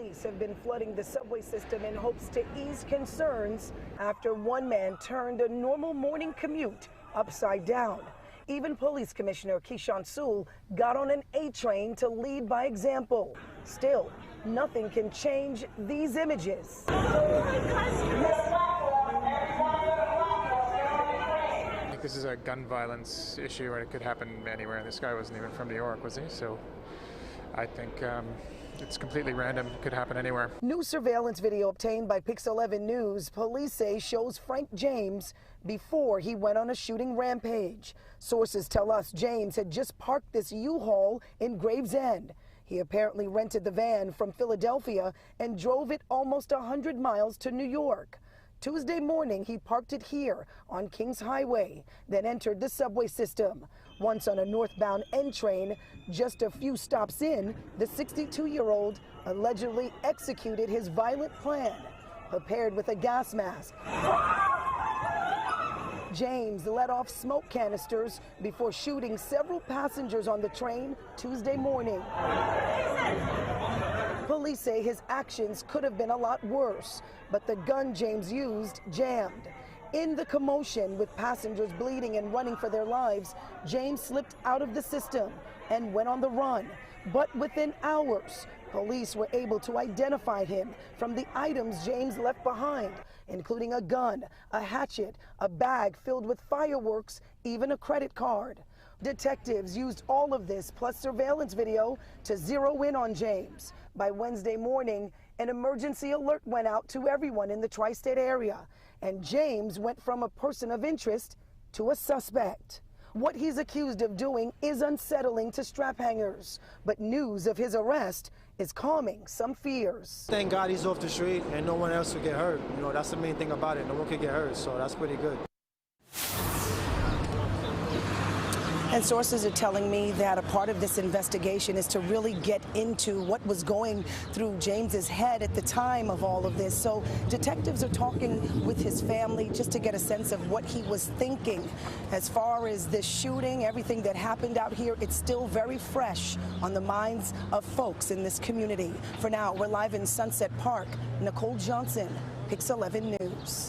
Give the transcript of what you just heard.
Police have been flooding the subway system in hopes to ease concerns after one man turned a normal morning commute upside down. Even Police Commissioner Keechant Sewell got on an A train to lead by example. Still, nothing can change these images. I think this is a gun violence issue, and it could happen anywhere. This guy wasn't even from New York, was he? So I think it's completely random. It could happen anywhere. New surveillance video obtained by Pix 11 News, police say shows Frank James before he went on a shooting rampage. Sources tell us James had just parked this U-Haul in Gravesend. He apparently rented the van from Philadelphia and drove it almost 100 miles to New York. Tuesday morning, he parked it here on Kings Highway, then entered the subway system. Once on a northbound N train, just a few stops in, the 62-year-old allegedly executed his violent plan, prepared with a gas mask. James let off smoke canisters before shooting several passengers on the train Tuesday morning. Police say his actions could have been a lot worse, but the gun James used jammed. In the commotion, with passengers bleeding and running for their lives, James slipped out of the system and went on the run. But within hours, police were able to identify him from the items James left behind, including a gun, a hatchet, a bag filled with fireworks, even a credit card. Detectives used all of this, plus surveillance video, to zero in on James. By Wednesday morning, an emergency alert went out to everyone in the tri-state area, and James went from a person of interest to a suspect. What he's accused of doing is unsettling to strap hangers, but news of his arrest is calming some fears. Thank God he's off the street and no one else will get hurt. You know, that's the main thing about it. No one could get hurt, so that's pretty good. And sources are telling me that a part of this investigation is to really get into what was going through James's head at the time of all of this. So detectives are talking with his family just to get a sense of what he was thinking. As far as this shooting, everything that happened out here, it's still very fresh on the minds of folks in this community. For now, we're live in Sunset Park. Nicole Johnson, Pix 11 News.